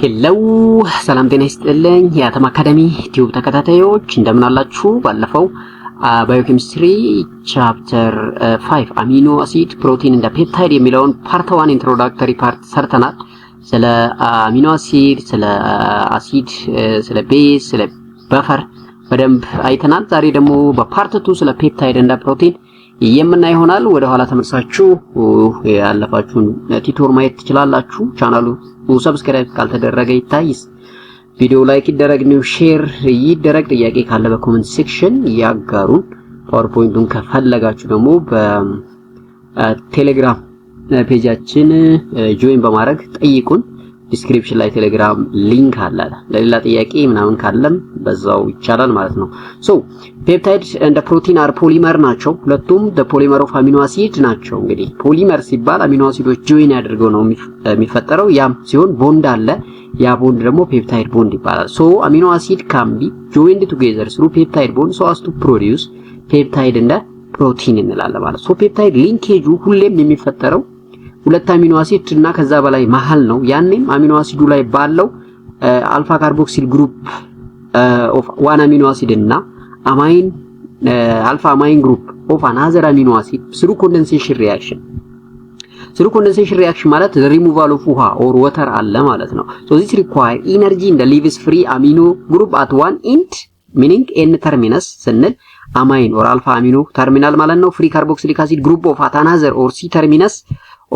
ሄሎ ሰላም ጤና ይስጥልኝ የአተም አካዳሚ ቲዩብ ተከታታዮች እንደምን አላችሁ? ባለፈው ባዮኬሚስትሪ ቻፕተር 5 አሚኖ አሲድ ፕሮቲን እንደ ፔፕታይድ የሚለውን ፓርት 1 ኢንትሮዳክተሪ ፓርት ሰርተናል። ስለ አሚኖ አሲድ፣ ስለ አሲድ፣ ስለ ቤዝ፣ ስለ በፈር በደንብ አይተናል። ዛሬ ደግሞ በፓርት 2 ስለ ፔፕታይድ እንደ ፕሮቲን የምናይ ይሆናል። ወደ ኋላ ተመልሳችሁ ያለፋችሁን ቲቶር ማየት ትችላላችሁ። ቻናሉ ሰብስክራይብ ካልተደረገ ይታይስ፣ ቪዲዮ ላይክ ይደረግ፣ ኒው ሼር ይደረግ። ጥያቄ ካለ በኮሜንት ሴክሽን ያጋሩን። ፓወርፖይንቱን ከፈለጋችሁ ደግሞ በቴሌግራም ፔጃችን ጆይን በማድረግ ጠይቁን። ዲስክሪፕሽን ላይ ቴሌግራም ሊንክ አለ። ለሌላ ጥያቄ ምናምን ካለም በዛው ይቻላል ማለት ነው። ሶ ፔፕታይድ እንደ ፕሮቲን አር ፖሊመር ናቸው። ሁለቱም the polymer of amino acid ናቸው። እንግዲህ ፖሊመር ሲባል አሚኖ አሲዶች ጆይን ያደርገው ነው የሚፈጠረው። ያም ሲሆን ቦንድ አለ። ያ ቦንድ ደግሞ ፔፕታይድ ቦንድ ይባላል። ሶ አሚኖ አሲድ can be joined together through peptide bond so as to produce ፔፕታይድ እንደ ፕሮቲን እንላለን ማለት። ሶ ፔፕታይድ ሊንኬጁ ሁሌም የሚፈጠረው ሁለት አሚኖ አሲድ እና ከዛ በላይ መሃል ነው። ያኔም አሚኖ አሲዱ ላይ ባለው አልፋ ካርቦክሲል ግሩፕ ኦፍ ዋን አሚኖ አሲድ እና አማይን አልፋ አማይን ግሩፕ ኦፍ አናዘር አሚኖ አሲድ ስሩ ኮንደንሴሽን ሪአክሽን። ስሩ ኮንደንሴሽን ሪአክሽን ማለት ሪሙቫል ኦፍ ውሃ ኦር ወተር አለ ማለት ነው። ሶ ዚስ ሪኳየር ኢነርጂ ኢን ዘ ሊቭስ ፍሪ አሚኖ ግሩፕ አት ዋን ኢንድ ሚኒንግ ኤን ተርሚነስ ስንል አማይን ኦር አልፋ አሚኖ ተርሚናል ማለት ነው። ፍሪ ካርቦክሲሊክ አሲድ ግሩፕ ኦፍ አናዘር ኦር ሲ ተርሚነስ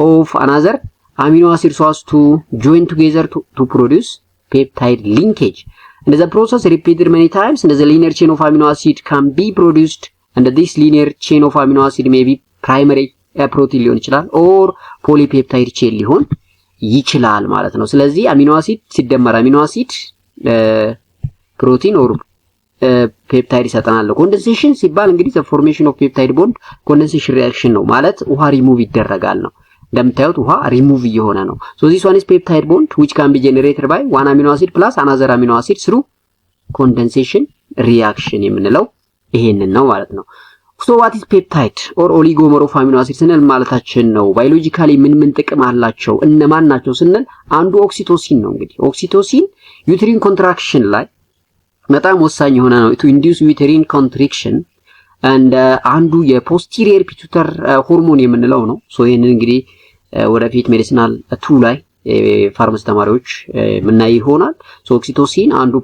of another amino acid so as to join together to produce peptide linkage. And the process repeated many times and the linear chain of amino acid can be produced and this linear chain of amino acid may be primary protein ሊሆን ይችላል or polypeptide chain ሊሆን ይችላል ማለት ነው። ስለዚህ አሚኖ አሲድ ሲደመር አሚኖ አሲድ ፕሮቲን or ፔፕታይድ ይሰጠናል። ኮንደንሴሽን ሲባል እንግዲህ the formation of peptide bond condensation reaction ነው ማለት ውሃ ሪሙቭ ይደረጋል ነው። እንደምታዩት ውሃ ሪሙቭ እየሆነ ነው። so this one is peptide bond which can be generated by one amino acid plus another amino acid through condensation reaction የምንለው ይሄንን ነው ማለት ነው። so what is peptide or oligomer of amino acid ስንል ማለታችን ነው። ባዮሎጂካሊ ምን ጥቅም አላቸው እነማን ናቸው ስንል አንዱ ኦክሲቶሲን ነው። እንግዲህ ኦክሲቶሲን ዩትሪን ኮንትራክሽን ላይ በጣም ወሳኝ የሆነ ነው። to induce uterine contraction and አንዱ የፖስቲሪየር ፒቱተር ሆርሞን የምንለው ነው። ሶ ይሄንን እንግዲህ ወደፊት ሜዲሲናል 2 ላይ ፋርማሲ ተማሪዎች ምናይ ይሆናል። ሶ ኦክሲቶሲን አንዱ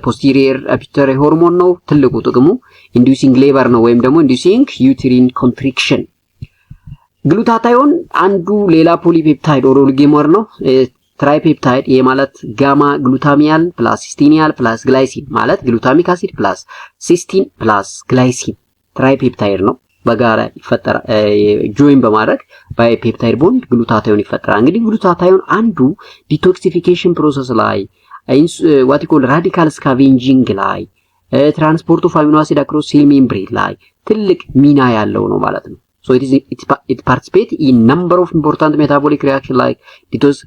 ፖስቲሪየር ፒቱተር ሆርሞን ነው። ትልቁ ጥቅሙ inducing labor ነው ወይም ደግሞ inducing uterine contraction። ግሉታታዮን አንዱ ሌላ ፖሊፔፕታይድ ኦሊጎመር ነው። ትራይፔፕታይድ ይሄ ማለት ጋማ ግሉታሚያል ፕላስ ሲስቲኒያል ፕላስ ግላይሲን ማለት ግሉታሚክ አሲድ ፕላስ ሲስቲን ፕላስ ግላይሲን ትራይፔፕታይድ ነው። በጋራ ይፈጠራል ጆይን በማድረግ ባይፔፕታይድ ቦንድ ግሉታታዮን ይፈጠራል። እንግዲህ ግሉታታዮን አንዱ ዲቶክሲፊኬሽን ፕሮሰስ ላይ what you call ራዲካል ስካቬንጂንግ ላይ ትራንስፖርት ኦፍ አሚኖ አሲድ አክሮስ ሴል ሜምብሬን ላይ ትልቅ ሚና ያለው ነው ማለት ነው። So it participates in number of important metabolic reactions like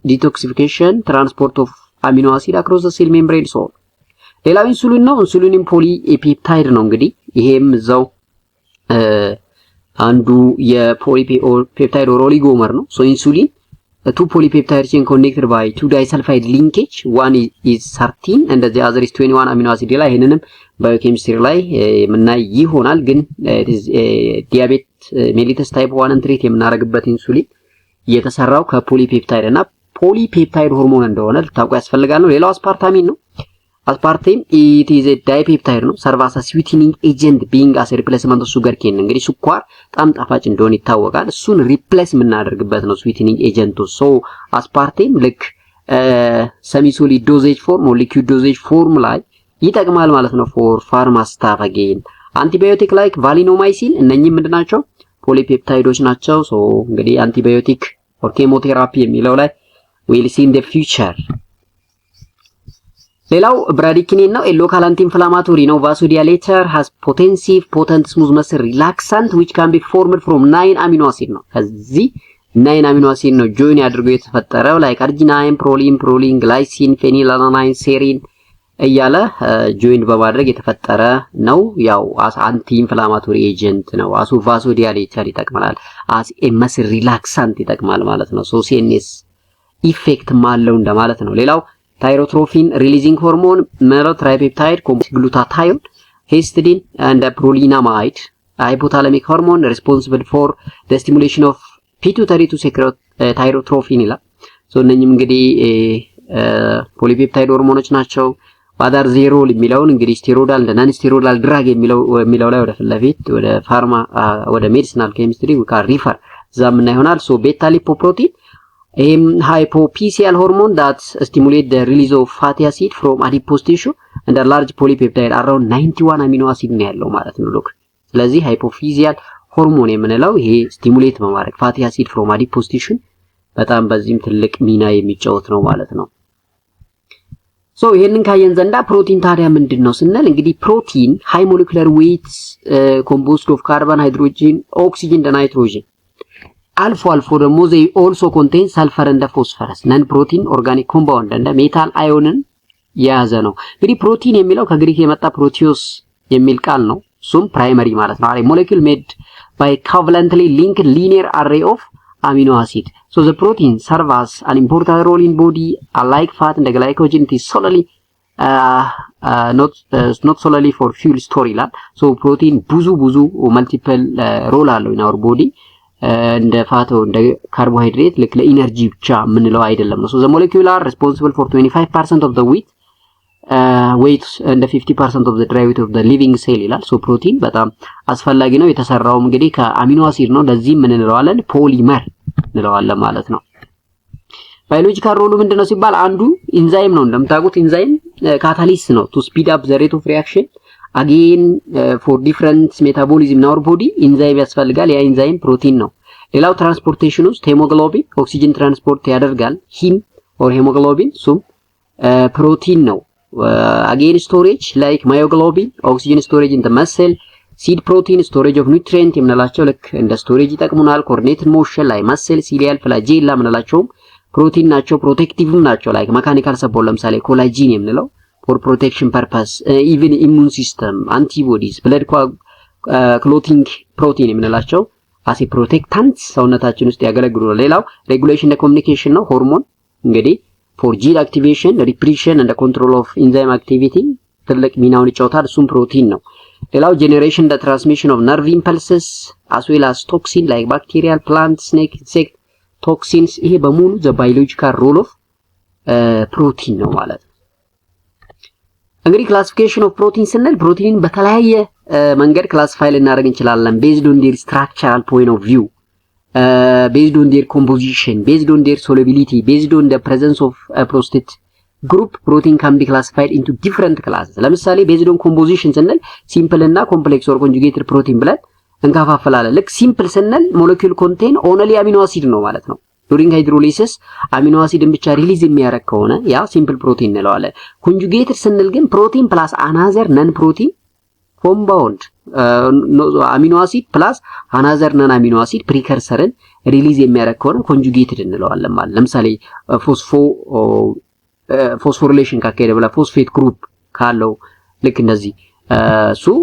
detoxification, transport of amino acid across the cell membrane. So ሌላው ኢንሱሊን ነው። ኢንሱሊን ፖሊፔፕታይድ ነው። እንግዲህ ይሄም እዛው አንዱ የፖሊፔፕታይድ ኦሊጎመር ነው። So ኢንሱሊን two polypeptide chain connected by two disulfide linkage, one is 13 and the other is 21 amino acid ላይ ይሄንንም ባዮኬሚስትሪ ላይ ምናይ ይሆናል። ግን ዲያቤት ሜሊተስ ታይፕ 1 ትሪት የምናረግበት ኢንሱሊን የተሰራው ከፖሊፔፕታይድ እና ፖሊፔፕታይድ ሆርሞን እንደሆነ ልታውቁ ያስፈልጋል ነው። ሌላው አስፓርታሚን ነው። አስፓርቴም it is a dipeptide ነው። serve as a sweetening agent being as a replacement of sugar cane። እንግዲህ ስኳር በጣም ጣፋጭ እንደሆነ ይታወቃል። እሱን ሪፕሌስ የምናደርግበት ነው sweetening agent። so አስፓርቴም ልክ ሰሚ ሶሊድ ዶዜጅ ፎርም or liquid dosage form ላይ ይጠቅማል ማለት ነው for pharma staff again። አንቲባዮቲክ ላይክ ቫሊኖማይሲን እነኚህ ምንድናቸው? ፖሊፔፕታይዶች ናቸው። so እንግዲህ አንቲባዮቲክ or chemotherapy የሚለው ላይ we'll see in the future። ሌላው ብራዲኪኒን ነው። ሎካል አንቲ ኢንፍላማቶሪ ነው። vasodilator has potent smooth muscle relaxant which can be formed from 9 amino acid ነው። ከዚህ 9 amino acid ነው ጆይን ያድርገው የተፈጠረው like arginine, proline, glycine, phenylalanine, serine እያለ ጆይን በማድረግ የተፈጠረ ነው። ያው አንቲ ኢንፍላማቶሪ ኤጀንት ነው። አሱ vasodilator ይጠቅማል። as a muscle relaxant ይጠቅማል ማለት ነው። so CNS ኢፌክት ማለው እንደማለት ነው። ሌላው ታይሮትሮፊን ሪሊዚንግ ሆርሞን ማለት ትራይፔፕታይድ ኮምፕሌክስ ግሉታታዮን ሂስቲዲን and prolinamide hypothalamic hormone responsible for the stimulation of pituitary to secrete tyrotrophin ይላል ሶ እነኚህም እንግዲህ ፖሊፔፕታይድ ሆርሞኖች ናቸው ባዳር ዜሮ የሚለውን እንግዲህ ስቴሮይዳል እንደ ናን ስቴሮይዳል ድራግ የሚለው ላይ ወደ ፍለፊት ወደ ፋርማ ወደ ሜዲሲናል ኬሚስትሪ ወካ ሪፈር ዛምና ይሆናል ሶ ቤታ ሊፖፕሮቲን hypophyseal hormone that stimulate the release of fatty acid from adipose tissue and a large polypeptide around 91 amino acid ነው ያለው ማለት ነው ሎክ ስለዚህ hypophyseal hormone የምንለው ይሄ ስቲሙሌት በማድረግ fatty acid from adipose tissue በጣም በዚህም ትልቅ ሚና የሚጫወት ነው ማለት ነው ሶ ይሄንን ካየን ዘንዳ ፕሮቲን ታዲያ ምንድነው ስንል እንግዲህ ፕሮቲን high molecular weight composed of carbon hydrogen oxygen and nitrogen አልፎ ደግሞ they also contain sulfur and phosphorus non protein organic compound and metal ion የያዘ ነው እንግዲህ ፕሮቲን የሚለው ከግሪክ የመጣ ፕሮቲዮስ የሚል ቃል ነው ሱም ፕራይመሪ ማለት ነው a molecule made by covalently linked linear array of amino acid so the protein serves as an important role in body unlike fat and glycogen is solely not solely for fuel store ይላል so protein ብዙ multiple role አለው in our body እንደ ፋቶ እንደ ካርቦሃይድሬት ልክ ለኢነርጂ ብቻ ምንለው አይደለም ነው so the molecule are responsible for 25% of the weight and 50% of the dry weight of the living cell ይላል so protein በጣም አስፈላጊ ነው የተሰራው እንግዲህ ከአሚኖ አሲድ ነው ለዚህ ምን እንለዋለን ፖሊመር እንለዋለን ማለት ነው ባዮሎጂካል ሮሉ ምንድነው ሲባል አንዱ ኢንዛይም ነው እንደምታውቁት ኢንዛይም ካታሊስት ነው to speed up the rate of reaction again for different metabolism in our body enzyme ያስፈልጋል ያ ኢንዛይም ፕሮቲን ነው ሌላው ትራንስፖርቴሽን ውስጥ ሄሞግሎቢን ኦክሲጅን ትራንስፖርት ያደርጋል ሂም or hemoglobin ሱም ፕሮቲን ነው again storage like myoglobin oxygen storage in the muscle seed protein storage of nutrient የምንላቸው ልክ እንደ ስቶሬጅ ይጠቅሙናል coordinated motion ላይ muscle cilial flagella የምንላቸው ፕሮቲን ናቸው ፕሮቴክቲቭም ናቸው like mechanical support ለምሳሌ ኮላጂን የምንለው for protection purpose even immune system antibodies blood clotting protein የምንላቸው as a protectant ሰውነታችን ውስጥ ያገለግሉናል ሌላው regulation and communication ነው ሆርሞን እንግዲህ for gene activation repression and the control of enzyme activity ትልቅ ሚናውን ይጫወታል እሱም ፕሮቲን ነው ሌላው generation the transmission of nerve impulses as well as toxin like bacterial plant snake insect toxins ይሄ በሙሉ the biological role of protein ነው ማለት ነው እንግዲህ ክላሲፊኬሽን ኦፍ ፕሮቲን ስንል ፕሮቲንን በተለያየ መንገድ ክላሲፋይ ልናደርግ እንችላለን based on their structural point of view based on their composition based on their solubility based on the presence of a prostate group protein can be classified into different classes ለምሳሌ based on composition ስንል simple እና complex or conjugated protein ብለን እንከፋፈላለን ልክ simple ስንል molecule contain only amino acid ነው ማለት ነው during hydrolysis amino acid ብቻ ሪሊዝ የሚያደርግ ከሆነ ያ simple protein እንለዋለን conjugated ስንል ግን protein plus another non protein compound amino acid plus another non amino acid precursorን ሪሊዝ የሚያደርግ ከሆነ conjugated እንለዋለን ማለት ለምሳሌ phosphorylation ካካሄደ በኋላ phosphate group ካለው ልክ እንደዚህ ሱ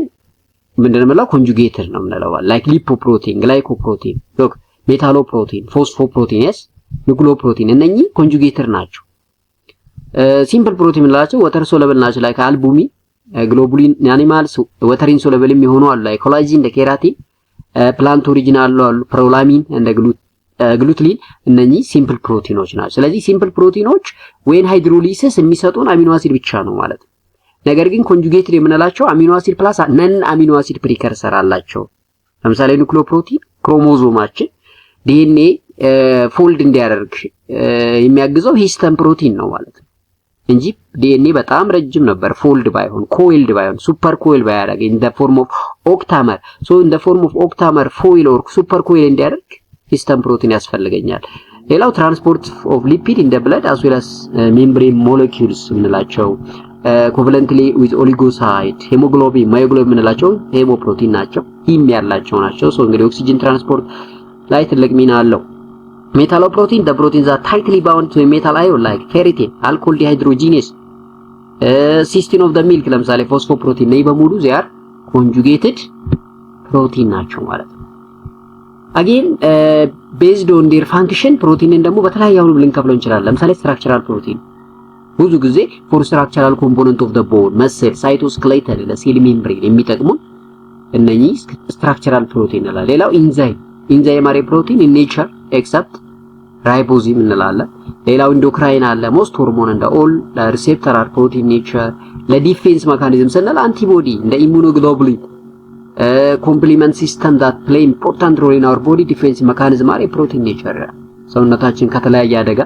ምንድነው ማለት conjugated ነው የምንለው like lipoprotein glycoprotein look ሜታሎፕሮቲን ፎስፎፕሮቲን yes ኒውክሊዮፕሮቲን እነኚህ ኮንጁጌተር ናቸው ሲምፕል ፕሮቲን ምንላቸው ወተር ሶለብል ናቸው like አልቡሚን ግሎቡሊን አኒማልስ ወተር ኢንሶለብል የሚሆኑ አሉ like ኮላጂን እንደ ኬራቲን ፕላንት ኦሪጂናል አሉ ፕሮላሚን እንደ ግሉትሊን እነኚህ ሲምፕል ፕሮቲኖች ናቸው ስለዚህ ሲምፕል ፕሮቲኖች when hydrolysis የሚሰጡን አሚኖ አሲድ ብቻ ነው ማለት ነገር ግን ኮንጁጌትድ የምንላቸው አሚኖ አሲድ ፕላስ ነን አሚኖ አሲድ ፕሪከርሰር አላቸው ለምሳሌ ኒውክሊዮፕሮቲን ክሮሞዞማችን DNA ፎልድ እንዲያደርግ የሚያግዘው ሂስተን ፕሮቲን ነው ማለት ነው እንጂ DNA በጣም ረጅም ነበር ፎልድ ባይሆን ኮይልድ ባይሆን ሱፐር ኮይል ባያደርግ in the form of octamer so in the form of octamer foil or super coil እንዲያደርግ ሂስተን ፕሮቲን ያስፈልገኛል ሌላው ትራንስፖርት ኦፍ ሊፒድ in the blood as well as membrane molecules እንላቸው covalently with oligosaccharide hemoglobin myoglobin እንላቸው ሄሞፕሮቲን ናቸው ሂም ያላቸው ናቸው so እንግዲህ ኦክሲጅን ትራንስፖርት ላይ ትልቅ ሚና አለው ሜታሎፕሮቲን the proteins are tightly bound to a metal ion like ferritin alcohol dehydrogenase cysteine of the milk ለምሳሌ ፎስፎፕሮቲን ነይ በሙሉ they are conjugated protein ናቸው ማለት ነው again based on their function protein ደግሞ በተለያየ ሁሉ ልንከፍለው እንችላለን ለምሳሌ structural protein ብዙ ጊዜ ፎር ስትራክቸራል ኮምፖነንት ኦፍ ዘ ቦን መስል ሳይቶስኬሌተን ለሴል ሜምብሬን የሚጠቅሙን እነኚህ ስትራክቸራል ፕሮቲን እንላለን። ሌላው ኢንዛይማሪ ፕሮቲን ኢን ኔቸር ኤክሰፕት ራይቦዚም እንላለን። ሌላው ኢንዶክራይን አለ ሞስት ሆርሞን እንደ ኦል ሪሴፕተር አር ፕሮቲን ኔቸር። ለዲፌንስ ሜካኒዝም ስንል አንቲቦዲ እንደ ኢሙኖግሎቡሊን ኮምፕሊመንት ሲስተም ዳት ፕሌይ ኢምፖርታንት ሮል ኢን አወር ቦዲ ዲፌንስ ሜካኒዝም አር ፕሮቲን ኔቸር። ሰውነታችን ከተለያየ አደጋ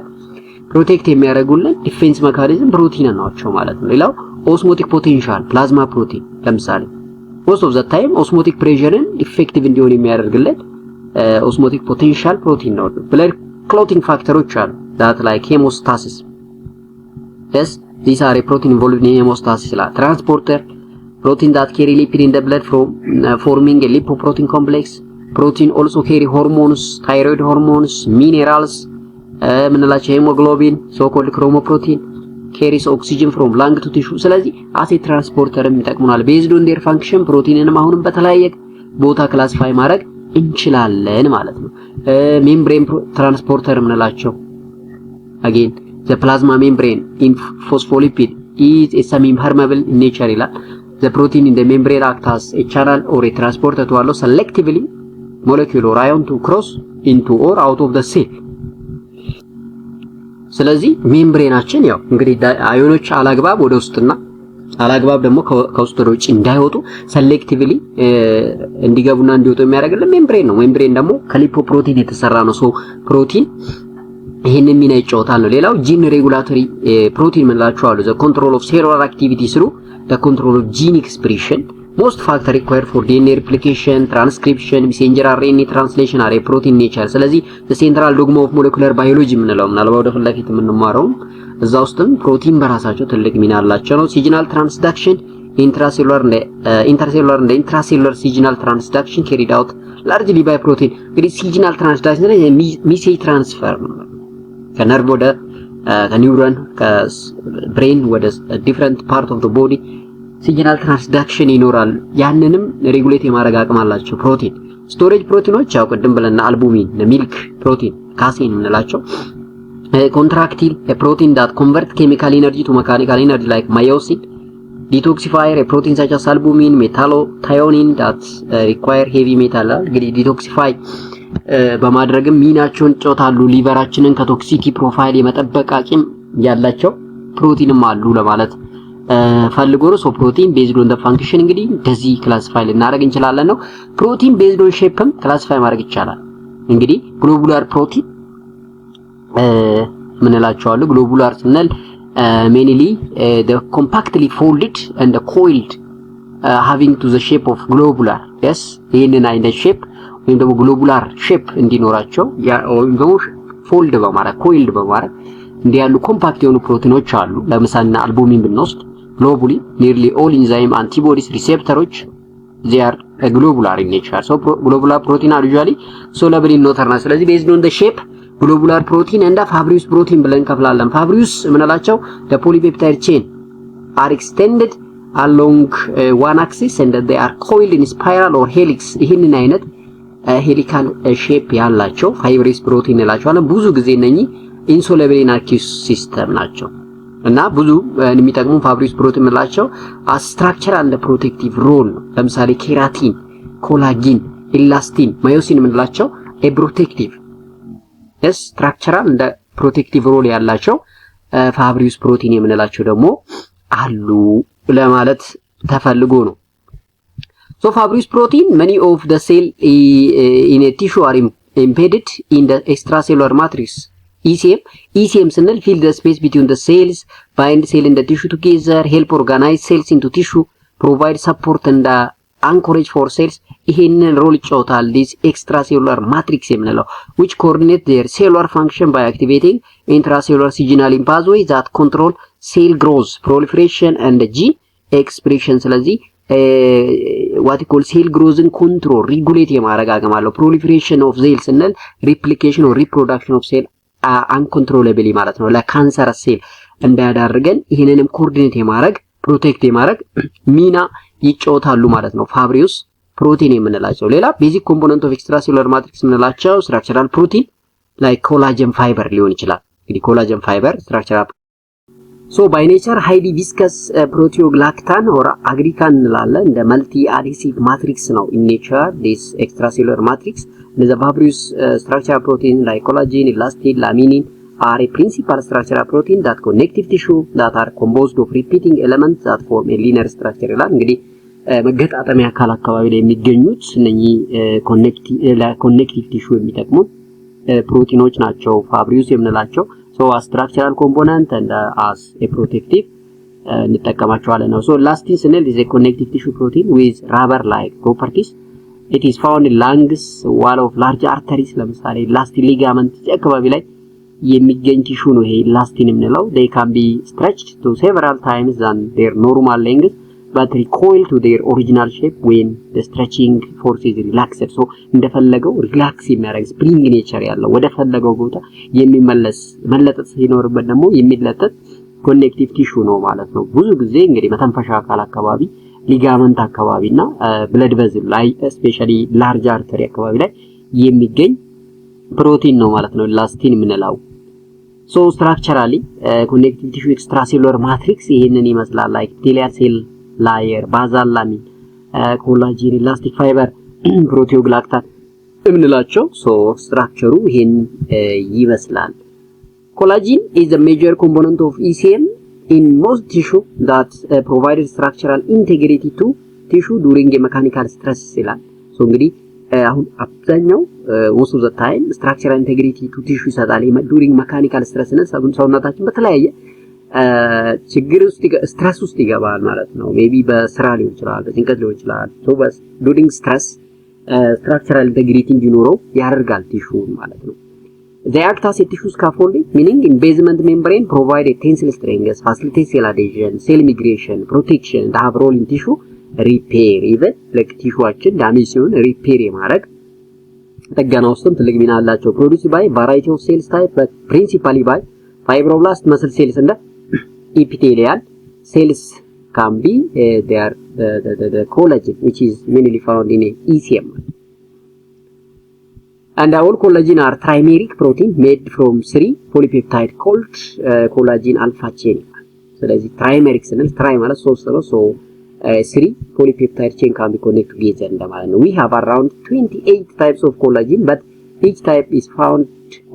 ፕሮቴክት የሚያደርጉልን ዲፌንስ ሜካኒዝም ፕሮቲን ናቸው ማለት ነው። ሌላው ኦስሞቲክ ፖቴንሻል ፕላዝማ ፕሮቲን ለምሳሌ ሞስት ኦፍ ዘ ታይም ኦስሞቲክ ፕሬሸርን ኢፌክቲቭ እንዲሆን የሚያደርግልን ኦስሞቲክ ፖቴንሻል ፕሮቲን ነው። ብለድ ክሎቲንግ ፋክተሮች አሉ that like hemostasis. Yes, these are a protein involved in hemostasis. Transporter protein that carry lipid in the blood from forming a lipoprotein complex. Protein also carry hormones, thyroid hormones, minerals, ምንላቸው hemoglobin, so called chromoprotein, carries oxygen from lung to tissue. ስለዚህ as a transporter ይጠቅሙናል። based on their function ፕሮቲንንም አሁንም በተለያየ ቦታ ክላሲፋይ ማድረግ እንችላለን ማለት ነው። ሜምብሬን ትራንስፖርተር ምንላቸው again the plasma membrane in phospholipid is a semi-impermeable in nature ይላል። the protein in the membrane acts as a channel or a transporter to allow selectively molecule or ion to cross into or out of the cell. ስለዚህ ሜምብሬናችን ያው እንግዲህ አዮኖች አላግባብ ወደ ውስጥና አላግባብ ደግሞ ከውስጥ ወደ ውጭ እንዳይወጡ ሴሌክቲቭሊ እንዲገቡና እንዲወጡ የሚያደርግልን ሜምብሬን ነው። ሜምብሬን ደግሞ ከሊፖፕሮቲን የተሰራ ነው። ሶ ፕሮቲን ይሄንን ሚና ይጫወታል ነው። ሌላው ጂን ሬጉላቶሪ ፕሮቲን ምንላቸው አሉ። the control of cellular activity through the control of gene expression. most factor required for DNA replication, transcription, messenger RNA translation are a protein nature. ስለዚህ the central dogma of molecular biology ምንለው ምናልባት ወደ ፊት ለፊት የምንማረው እዛ ውስጥም ፕሮቲን በራሳቸው ትልቅ ሚና አላቸው ነው። signal transduction intracellular and intracellular signal transduction carried out largely by protein. እንግዲህ signal transduction ሜሴጅ ትራንስፈር ከነርቭ ወደ ከኒውሮን ከብሬን ወደ ዲፈረንት ፓርት ኦፍ ዘ ቦዲ ሲግናል ትራንስዳክሽን ይኖራል። ያንንም ሬጉሌት የማድረግ አቅም አላቸው ፕሮቲን። ስቶሬጅ ፕሮቲኖች ያው ቅድም ብለና አልቡሚን፣ ሚልክ ፕሮቲን፣ ካሴን የምንላቸው ኮንትራክቲል ፕሮቲን ዳት ኮንቨርት ኬሚካል ኢነርጂ ቱ ሜካኒካል ኢነርጂ ላይክ ማዮሲን ዲቶክሲፋየር ፕሮቲን ሳች አስ አልቡሚን ሜታሎታዮኒን ዳት ሪኳየር ሄቪ ሜታል እንግዲህ ዲቶክሲፋይ በማድረግም ሚናቸውን ጮታሉ። ሊቨራችንን ከቶክሲቲ ፕሮፋይል የመጠበቅ አቅም ያላቸው ፕሮቲንም አሉ ለማለት ፈልጎ ነው። ሶ ፕሮቲን ቤዝድ ኦን ዘ ፋንክሽን እንግዲህ እንደዚህ ክላሲፋይ ልናደርግ እንችላለን ነው። ፕሮቲን ቤዝድ ኦን ሼፕም ክላሲፋይ ማድረግ ይቻላል። እንግዲህ ግሎቡላር ፕሮቲን ምንላቸው አሉ። ግሎቡላር ስንል mainly the compactly folded and coiled having to the shape of globular. yes ይሄንን አይነት ሼፕ ወይም ደግሞ ግሎቡላር ሼፕ እንዲኖራቸው ወይም ደግሞ ፎልድ በማድረግ ኮይልድ በማድረግ እንዲህ ያሉ ኮምፓክት የሆኑ ፕሮቲኖች አሉ። ለምሳሌ አልቡሚን ብንወስድ globally nearly all enzyme antibodies receptors they are globular in nature. so globular protein are usually soluble in water. ስለዚህ based on the shape globular protein and fibrous protein ብለን ከፍላለን። fibrous ምንላቸው the polypeptide chain are extended along one axis and they are coiled in spiral or helix. ይሄንን አይነት ሄሊካል ሼፕ ያላቸው fibrous protein እንላቸዋለን። ብዙ ጊዜ እነኚህ insoluble in aqueous system ናቸው እና ብዙ የሚጠቅሙ fibrous protein እንላቸው structural and protective role ነው። ለምሳሌ ኬራቲን፣ ኮላጂን፣ ኢላስቲን፣ ማዮሲን የምንላቸው protective structural and protective role ያላቸው fibrous protein የምንላቸው ደግሞ አሉ ለማለት ተፈልጎ ነው። so fibrous protein many of the cell in a tissue are embedded in the extracellular matrix. ECM ስንል fill the space between the cells, bind cell and the tissue together, help organize cells into tissue, provide support and anchorage for cells. ይሄንን ሮል ይጫወታል this extracellular matrix የምንለው which coordinate their cellular function by activating intracellular signaling pathways that control cell growth, proliferation and gene expression. ስለዚህ what you call cell growth and control regulate የማድረግ አቅም አለው። proliferation of cells ስንል replication or reproduction of cell uncontrollably ማለት ነው። ለካንሰር ሴል እንዳያዳርገን ይሄንንም ኮኦርዲኔት የማድረግ ፕሮቴክት የማድረግ ሚና ይጫወታሉ ማለት ነው ፋብሪውስ ፕሮቲን የምንላቸው። ሌላ ቤዚክ ኮምፖነንት ኦፍ ኤክስትራሴሉላር ማትሪክስ የምንላቸው ስትራክቸራል ፕሮቲን ላይ ኮላጀን ፋይበር ሊሆን ይችላል። እንግዲህ ኮላጀን ፋይበር ስትራክቸራል ሶ ባይ ኔቸር ሃይሊ ቪስከስ ፕሮቲዮግላክታን ኦር አግሪካን እንላለን እንደ መልቲ አዲሲቭ ማትሪክስ ነው ኢን ኔቸር ዲስ ኤክስትራሴሉላር ማትሪክስ the fibrous structural protein like collagen, elastin, laminin are a principal structural protein that connective tissue that are composed of repeating elements that form a linear structure ይላል። እንግዲህ መገጣጠሚያ አካል አካባቢ ላይ የሚገኙት እነኚህ ኮኔክቲቭ ቲሹ የሚጠቅሙ ፕሮቲኖች ናቸው ፋብሪዩስ የምንላቸው። so as structural component and as a protective እንጠቀማቸዋለን ነው። so elastin ስንል is a connective tissue protein with rubber like properties. It is found in lungs, wall of large arteries ለምሳሌ elastin ligament አካባቢ ላይ የሚገኝ ቲሹ ነው ይሄ elastin የምንለው። they can be stretched to several times than their normal length but recoil to their original shape when the stretching force is relaxed. so እንደፈለገው ሪላክስ የሚያደርግ spring nature ያለው ወደ ፈለገው ቦታ የሚመለስ መለጠጥ ሲኖርበት ደግሞ የሚለጠጥ ኮኔክቲቭ ቲሹ ነው ማለት ነው። ብዙ ጊዜ እንግዲህ መተንፈሻ አካል አካባቢ ሊጋመንት አካባቢና ብለድ ቬዝል ላይ ስፔሻሊ ላርጅ አርተሪ አካባቢ ላይ የሚገኝ ፕሮቲን ነው ማለት ነው elastin የምንለው። so structurally connective tissue extracellular matrix ይሄንን ይመስላል like epithelial cell layer, basal lamin, collagen, elastic fiber, proteoglycan የምንላቸው so structure ይሄን ይመስላል። collagen is a major component of ECM in most tissue that provided structural integrity to tissue during a mechanical stress ይላል። so እንግዲህ አሁን አብዛኛው most of the time structural integrity to tissue ይሰጣል during mechanical stress እና ሰውነታችን በተለያየ ችግር ውስጥ ስትረስ ውስጥ ይገባል ማለት ነው። ሜቢ በስራ ሊሆን ይችላል፣ በጭንቀት ሊሆን ይችላል። so during stress structural integrity እንዲኖረው ያደርጋል ቲሹ ማለት ነው። They act as a tissue scaffolding, meaning in basement membrane provide a tensile strength, facilitate cell adhesion, cell migration, protection, and have role in tissue repair. Even like tissue damage ሲሆን repair የማድረግ ጥገና ውስጥም ትልቅ ሚና አላቸው። produced by variety of cells type but principally by fibroblast muscle cells and epithelial cells can be the collagen which is mainly found in ECM. And all collagen are trimeric protein made from 3 polypeptide called collagen alpha chain. So that's trimeric signal tri ማለት 3 ነው. so 3 polypeptide chain can be connected together እንደማለት ነው. We have around 28 types of collagen but each type is found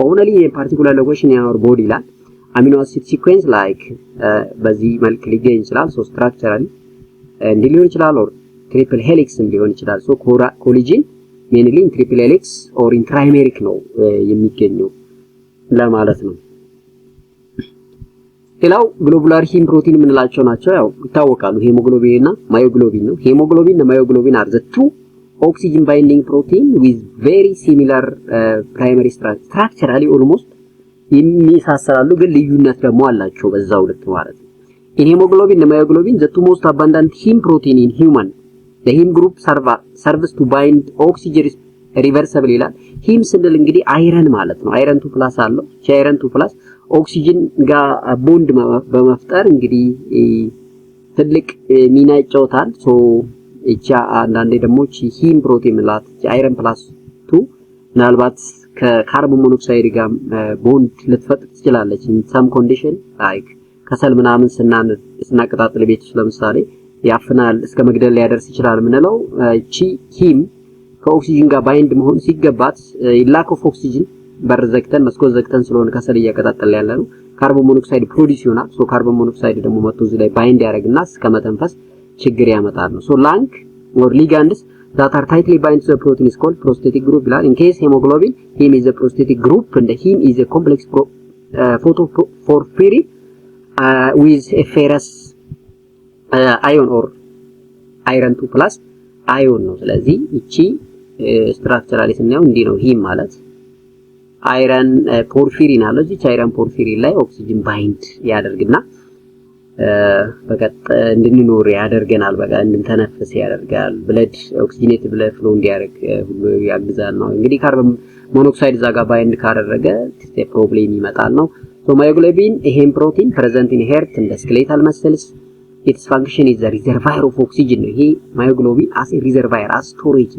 only in a particular location in our body ላይ amino acid sequence like በዚህ መልክ ሊገኝ ይችላል. so structurally ሊሆን ይችላል or triple helix ሊሆን ይችላል. so collagen mainly in triple helix or in trimeric ነው የሚገኘው ለማለት ነው። ሌላው ግሎቡላር ሂም ፕሮቲን የምንላቸው ናቸው። ያው ይታወቃሉ ሄሞግሎቢን እና ማዮግሎቢን ነው። ሄሞግሎቢን እና ማዮግሎቢን are the two oxygen binding protein with very similar primary structure. structurally almost የሚሳሰላሉ ግን ልዩነት ደግሞ አላቸው በዛው ልክ ማለት ነው። in hemoglobin and myoglobin the two most abundant heme protein in human. the heme group serves to bind oxygen reversibly ይላል። ሂም ስንል እንግዲህ አይረን ማለት ነው። አይረን 2 ፕላስ አለው። አይረን 2 ፕላስ ኦክሲጅን ጋር ቦንድ በመፍጠር እንግዲህ ትልቅ ሚና ይጫወታል። ሶ እቻ አንዳንዴ ደግሞ ሂም ፕሮቲን ማለት አይረን ፕላስ 2 ምናልባት ከካርቦን ሞኖክሳይድ ጋር ቦንድ ልትፈጥር ትችላለች in some condition like ከሰል ምናምን ስናቀጣጥል ቤት ውስጥ ለምሳሌ ያፍናል እስከ መግደል ሊያደርስ ይችላል ምንለው እቺ ሂም ከኦክሲጅን ጋር ባይንድ መሆን ሲገባት lack of oxygen በርዘክተን መስኮት ዘክተን ስለሆነ ከሰል እያቀጣጠለ ያለ ነው ካርቦን ሞኖክሳይድ ፕሮዲዩስ ይሆናል። ሶ ካርቦን ሞኖክሳይድ ደግሞ መጥቶ እዚህ ላይ ባይንድ ያደርግና እስከ መተንፈስ ችግር ያመጣል ነው። ሶ lung or ligands that are tightly bind to the protein is called prosthetic group ይላል። in case hemoglobin heme is a prosthetic group and the heme is a complex photoporphyrin with a ferrous ion or iron 2 plus ion ነው። ስለዚህ እቺ ስትራክቸራሊ ስናየው እንዲህ ነው ሂም ማለት አይረን ፖርፊሪን አለ። እዚህ አይረን ፖርፊሪን ላይ ኦክሲጅን ባይንድ ያደርግና በቀጥ እንድንኖር ያደርገናል። በቃ እንድንተነፍስ ያደርጋል። ብለድ ኦክሲጅኔት ብለድ ፍሎ እንዲያደርግ ሁሉ ያግዛል ነው። እንግዲህ ካርቦን ሞኖክሳይድ እዛ ጋር ባይንድ ካደረገ ፕሮብሌም ይመጣል ነው። ሶ ማዮግሎቢን ይሄን ፕሮቲን ፕሬዘንት ኢን ሄርት እንደ ስኬሌታል መስልስ its function is the reservoir of oxygen. ይሄ ማዮግሎቢን as a reservoir as storage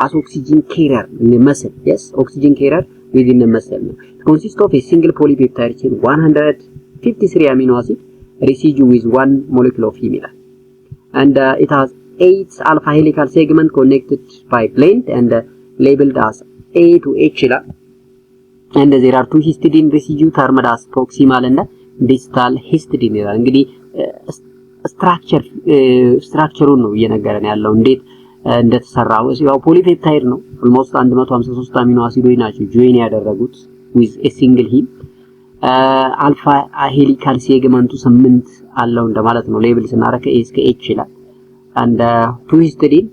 as oxygen carrier in the muscle. yes oxygen carrier within the muscle. it consists of a single polypeptide chain 153 amino acid residue with one molecule of heme ይላል and it has 8 alpha helical segment connected by blend and labeled as A to H ይላል and there are 2 histidine residue termed as proximal and distal histidine ይላል እንግዲህ ስትራክቸሩን ነው እየነገረን ያለው እንዴት እንደተሰራው ያው ፖሊፔፕታይድ ነው almost 153 አሚኖ አሲዶች ናቸው ጆይን ያደረጉት with a single heme አልፋ ሄሊካል ሴግመንቱ 8 አለው እንደማለት ነው ሌብል ስናረከ A እስከ H ይላል and two histidine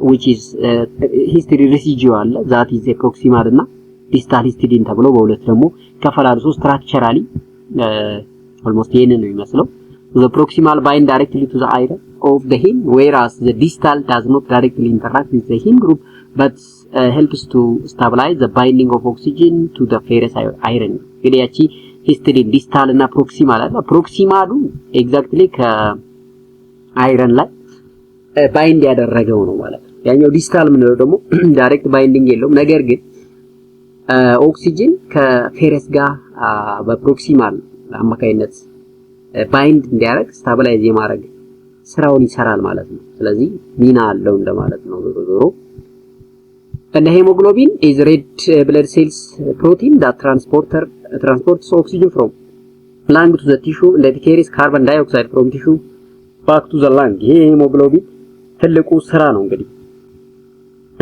which is histidine residual that is a proximal እና distal histidine ተብሎ በሁለት ደግሞ ከፈላል ሶስት structurally almost ይሄንን ነው የሚመስለው the proximal bind directly to the iron of the heme whereas the distal does not directly interact with the heme group but helps to stabilize the binding of oxygen to the ferrous iron እንግዲህ ያቺ histidine distal እና proximal አለ proximaሉ exactly ከአይረን ላይ ባይንድ ያደረገው ነው ማለት ነው ያኛው distal ምንለው ደግሞ ዳይሬክት ባይንዲንግ የለውም ነገር ግን ኦክሲጅን ከፌረስ ጋር በፕሮክሲማል አማካይነት ባይንድ እንዲያደርግ ስታቢላይዝ የማድረግ ስራውን ይሰራል ማለት ነው ስለዚህ ሚና አለው እንደማለት ነው ዞሮ and hemoglobin is red blood cells protein that transports oxygen from lung to the tissue and it carries carbon dioxide from tissue back to the lung ይሄ hemoglobin ትልቁ ስራ ነው እንግዲህ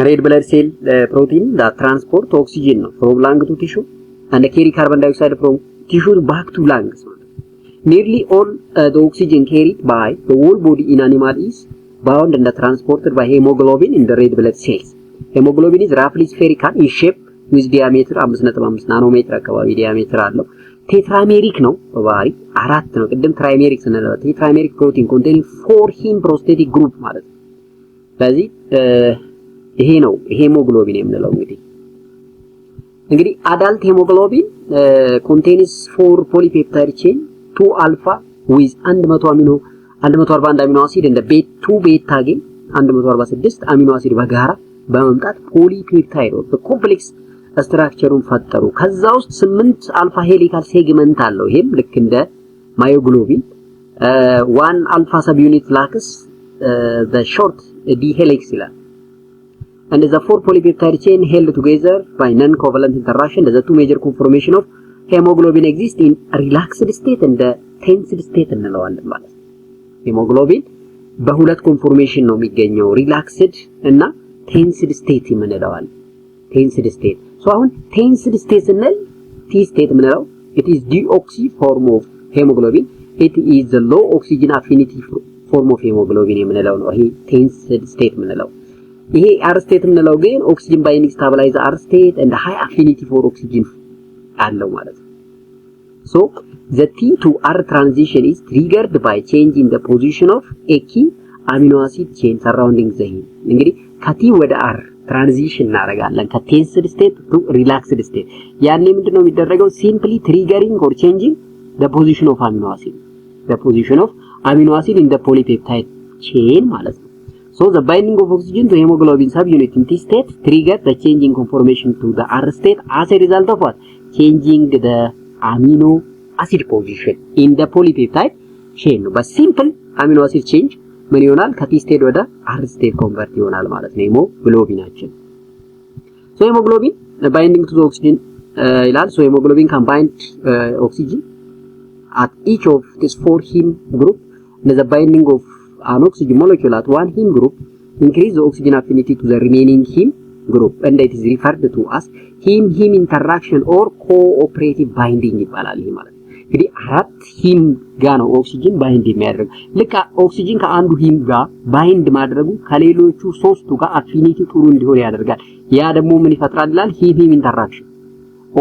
red blood cell protein that transport oxygen from lung to tissue and carry carbon dioxide from tissue back to lungs nearly all the oxygen carried by the whole body in animal is bound and transported by hemoglobin in the red blood cells hemoglobin is roughly spherical in shape with diameter 5.5 ናኖሜትር አካባቢ ዲያሜትር አለው ቴትራሜሪክ ነው በባህሪ አራት ነው ቅድም ትራይሜሪክ ስንለው ቴትራሜሪክ ፕሮቲን containing 4 heme prosthetic group ማለት ነው ስለዚህ ይሄ ነው ሄሞግሎቢን የምንለው እንግዲህ አዳልት ሄሞግሎቢን contains 4 polypeptide chain 2 alpha with 141 amino acid and 2 beta again 146 amino acid በጋራ በመምጣት ፖሊፔፕታይድ በኮምፕሌክስ ስትራክቸሩን ፈጠሩ ከዛ ውስጥ 8 አልፋ ሄሊካል ሴግመንት አለው ይሄም ልክ እንደ ማዮግሎቢን 1 አልፋ ሰብ ዩኒት ላክስ the short d helix ይላል and the 4 polypeptide chain held together by non covalent interaction the two major conformation of hemoglobin exist in relaxed state and tensed state እንለዋለን ማለት ነው hemoglobin በሁለት ኮንፎርሜሽን ነው የሚገኘው relaxed እና tensed state የምንለዋለን tensed state so አሁን tensed state ስንል T state የምንለው it is deoxy form of hemoglobin it is the low oxygen affinity form of hemoglobin የምንለው ነው ይሄ tensed state የምንለው ይሄ R state የምንለው ግን oxygen binding stabilize R state and high affinity for oxygen አለው ማለት ነው so the T to R transition is triggered by change in the position of a key amino acid chain surrounding the heme እንግዲህ ከቲ ወደ R ትራንዚሽን እናደርጋለን ከቴንስድ ስቴት ቱ ሪላክስድ ስቴት ያኔ ምንድነው የሚደረገው simply triggering or changing the position of amino acid in the polypeptide chain ማለት ነው so the binding of oxygen to hemoglobin subunit in T state trigger the changing conformation to the R state as a result of what changing the amino acid position in the polypeptide chain but simple amino acid change ምን ይሆናል ከቲ ስቴት ወደ አር ስቴት ኮንቨርት ይሆናል ማለት ነው ሄሞግሎቢናችን so hemoglobin binding to the oxygen ይላል so hemoglobin can bind oxygen at each of these 4 heme group and the binding of an oxygen molecule at one heme group increase the oxygen affinity to the remaining heme group and it is referred to as heme interaction or cooperative binding ይባላል ይሄ ማለት እንግዲህ አራት ሂም ጋር ነው ኦክሲጅን ባይንድ የሚያደርግ ልክ ኦክሲጅን ከአንዱ ሂም ጋር ባይንድ ማድረጉ ከሌሎቹ ሶስቱ ጋር አፊኒቲ ጥሩ እንዲሆን ያደርጋል ያ ደግሞ ምን ይፈጥራል ይላል ሂም ኢንተራክሽን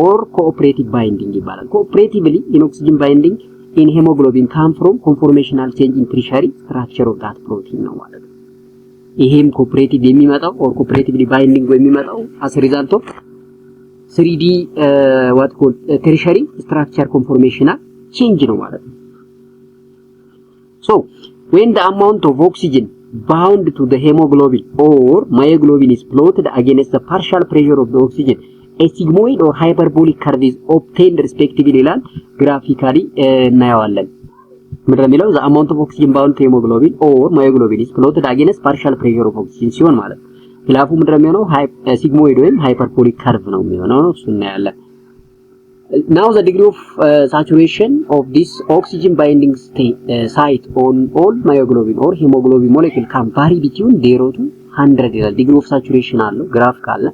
or cooperative binding ይባላል cooperatively in oxygen binding in hemoglobin come from conformational change in tertiary structure of that protein ነው ማለት ነው ይሄም ኮኦፕሬቲቭ የሚመጣው or cooperatively binding የሚመጣው as a result of 3D what called tertiary structure conformational change ነው ማለት ነው so when the amount of oxygen bound to the hemoglobin or myoglobin is plotted against the partial pressure of the oxygen a sigmoid or hyperbolic curve is obtained respectively ይላል ግራፊካሊ እናየዋለን ምንድነው የሚለው the amount of oxygen bound to hemoglobin or myoglobin is plotted against partial pressure of oxygen ሲሆን ማለት ግላፉ ምንድነው የሚሆነው sigmoid ወይም hyperbolic curve ነው የሚሆነው እሱ እናያለን now the degree of saturation of this oxygen binding site on all myoglobin or hemoglobin molecule can vary between 0 to 100 ይላል degree of saturation አለው ግራፍ ካለ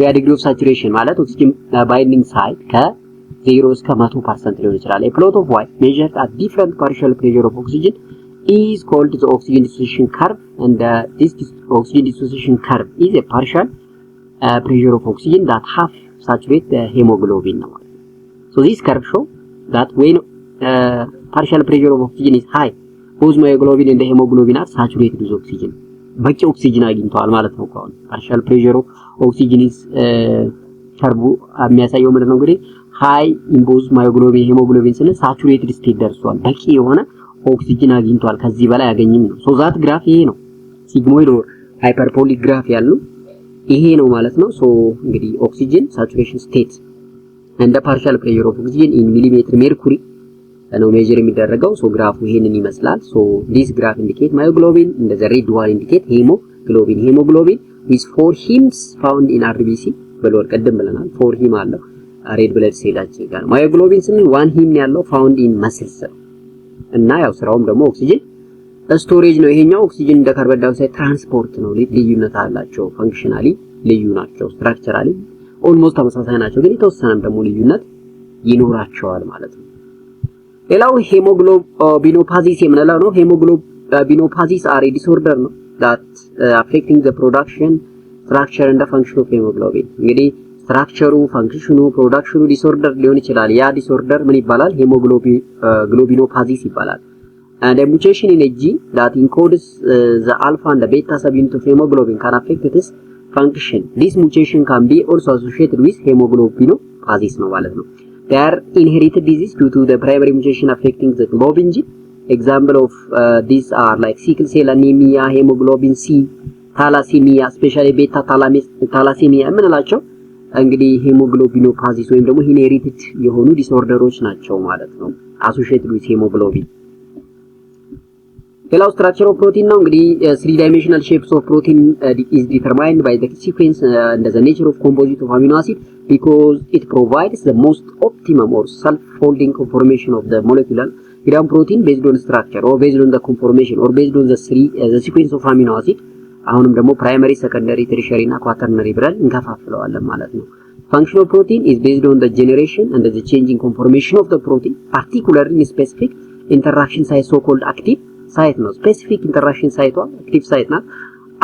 ያ degree of saturation ማለት oxygen binding site ከ0 እስከ 100% ሊሆን ይችላል a plot of y measured at different partial pressure of oxygen is called the oxygen dissociation curve and this oxygen dissociation curve is a partial pressure of oxygen that half saturate the hemoglobin now. So this curve show that when partial pressure of oxygen is high both myoglobin and the hemoglobin are saturated with oxygen በቂ ኦክሲጅን አግኝተዋል ማለት ነው ካሁን partial pressure of oxygen is ከርቡ የሚያሳየው ምንድነው እንግዲህ high in both myoglobin hemoglobin ስለ saturated state ደርሷል በቂ የሆነ ኦክሲጅን አግኝቷል ከዚህ በላይ ያገኝም ነው ሶ ዛት ግራፍ ይሄ ነው ሲግሞይድ ኦር ሃይፐርቦሊክ ግራፍ ያለው ይሄ ነው ማለት ነው ሶ እንግዲህ ኦክሲጅን ሳቹሬሽን ስቴት and the partial pressure of oxygen in millimeter mercury ነው ሜጀር የሚደረገው ሶ ግራፉ ይሄንን ይመስላል ሶ this graph indicate myoglobin and the red one indicate hemoglobin with 4 heme found in RBC ብሎር ቀደም ብለናል 4 heme አለው ሬድ ብለድ ሴላችን ጋር myoglobin ስንል 1 heme ያለው found in muscles እና ያው ስራውም ደግሞ ኦክሲጅን ስቶሬጅ ነው ይሄኛው ኦክሲጅን እንደ ካርበን ዳይኦክሳይድ ትራንስፖርት ነው ልዩነት አላቸው ፋንክሽናሊ ልዩ ናቸው ስትራክቸራሊ ኦልሞስት ተመሳሳይ ናቸው ግን የተወሰነም ደግሞ ልዩነት ይኖራቸዋል ማለት ነው ሌላው ሄሞግሎቢኖፓዚስ የምንለው ነው ሄሞግሎቢኖፓዚስ are a disorder ነው that affecting the production structure and the function of hemoglobin እንግዲህ ስትራክቸሩ ፋንክሽኑ ፕሮዳክሽኑ ዲስኦርደር ሊሆን ይችላል ያ ዲስኦርደር ምን ይባላል ሄሞግሎቢኖፓዚስ ይባላል and a mutation in a gene that encodes the alpha and the beta subunit of hemoglobin can affect its function this mutation can be also associated with hemoglobinopathis ነው ማለት ነው they are inherited disease due to the primary mutation affecting the globin gene example of these are like sickle cell anemia hemoglobin C thalassemia especially beta thalassemia ምንላቸው እንግዲህ ሄሞግሎቢኖፓዚስ ወይም ደግሞ inherited የሆኑ ዲስኦርደሮች ናቸው ማለት ነው associated with hemoglobin ሌላው structure of protein ነው እንግዲህ 3 dimensional shapes of protein is determined by the sequence and the nature of composite of amino acid because it provides the most optimum or self-folding conformation of the molecular protein based on structure or based on the conformation or based on the sequence of amino acid አሁንም ደግሞ primary secondary tertiary እና quaternary ብለን እንከፋፍለዋለን ማለት ነው function of protein is based on the generation and the changing conformation of the protein particularly in specific interaction site so called active site ነው specific interaction site active site ናት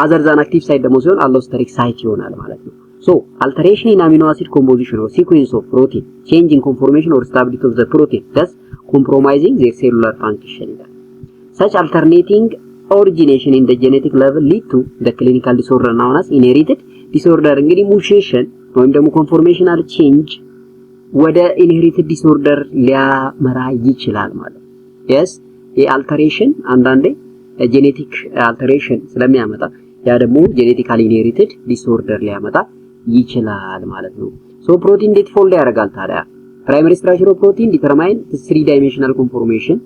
other than active site ደግሞ ሲሆን allosteric site ይሆናል ማለት ነው so alteration in amino acid composition or sequence of protein changing conformation or stability of the protein thus compromising their cellular function such alternating origination in the genetic level lead to the clinical disorder known as inherited disorder እንግዲህ mutation ወይም ደግሞ conformational change ወደ inherited disorder ሊያመራ ይችላል ማለት yes የአልተሬሽን አንዳንዴ ጄኔቲክ አልተሬሽን ስለሚያመጣ ያ ደግሞ ጄኔቲካሊ ኢንሄሪትድ ዲስኦርደር ሊያመጣ ይችላል ማለት ነው ሶ ፕሮቲን እንዴት ፎልድ ያደርጋል ታዲያ ፕራይመሪ ስትራክቸር ኦፍ ፕሮቲን ዲተርማይን 3 dimensional conformation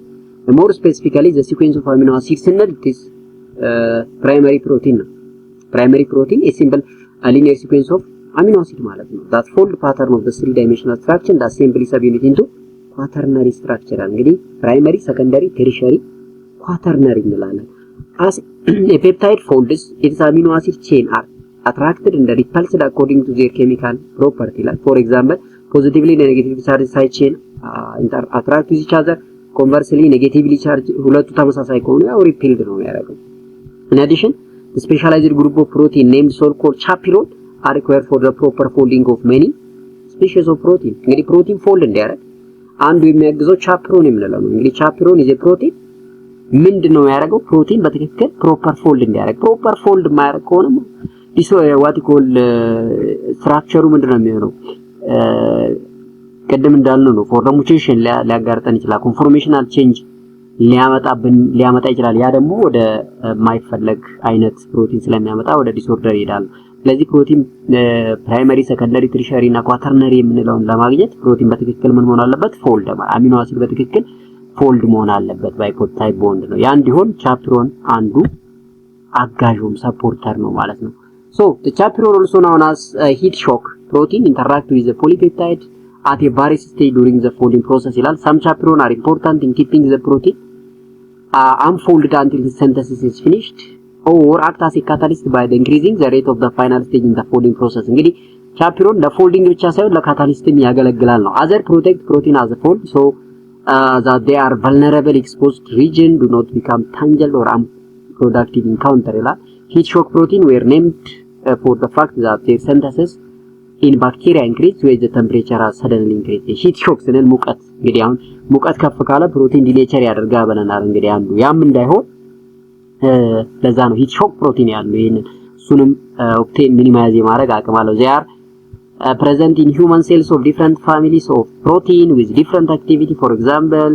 more specifically the sequence of amino acids in this primary protein a simple linear sequence of amino acid ማለት ነው that fold pattern of the 3 dimensional structure that simply subunit into quaternary structure እንግዲህ primary secondary tertiary quaternary እንላለን as a peptide folds its amino acid chain are attracted and repulsed according to their chemical property like for example positively and negatively charged side chain attract with each other conversely negatively charged ሁለቱ ተመሳሳይ ከሆኑ ያው repelled ነው የሚያደርገው in addition the specialized group of protein named so-called chaperone are required for the proper folding of many species of protein እንግዲህ ፕሮቲን ፎልድ እንዲያደርግ አንዱ የሚያግዘው ቻፕሮን የምንለው ነው እንግዲህ ቻፕሮን is a protein ምንድነው ያደርገው ፕሮቲን በትክክል ፕሮፐር ፎልድ እንዲያደርግ ፕሮፐር ፎልድ ማያደርግ ከሆነ what you call structure ምንድነው የሚሆነው ቀደም እንዳልነው ነው for the mutation ሊያጋርጠን ይችላል conformational change ሊያመጣ ይችላል ያ ደግሞ ወደ ማይፈለግ አይነት ፕሮቲን ስለሚያመጣ ወደ ዲስኦርደር ይሄዳል ስለዚህ ፕሮቲን ፕራይመሪ ሰከንደሪ ትሪሸሪ እና ኳተርነሪ የምንለውን ለማግኘት ፕሮቲን በትክክል ምን መሆን አለበት ፎልድ አሚኖ አሲድ በትክክል ፎልድ መሆን አለበት ባይፖፕታይድ ቦንድ ነው ያ እንዲሆን ቻፕተሩን አንዱ አጋዡም ሰፖርተር ነው ማለት ነው so the chaperone also known as heat shock protein interact with the polypeptide at a various stage during the folding process ይላል some chaperone are important in keeping the protein unfolded until the synthesis is finished or act as a catalyst by the increasing the rate of the final stage in the folding process እንግዲህ chaperone ለፎልዲንግ ብቻ ሳይሆን ለካታሊስትም ያገለግላል ነው other protect protein as a fold so that they are vulnerable exposed region do not become tangled or unproductive encounter ይላል heat shock protein were named for the fact that their synthesis in bacteria increased with the temperature suddenly increased heat shock ስንል ሙቀት እንግዲህ አሁን ሙቀት ከፍ ካለ ፕሮቲን ዲኔቸር ያደርጋል ብለናል እንግዲህ አንዱ ያም እንዳይሆን ለዛ ነው heat shock protein ያለው ይሄንን እሱንም ኦብቴን ሚኒማይዝ የማድረግ አቅም አለው they are present in human cells of different families of protein with different activity for example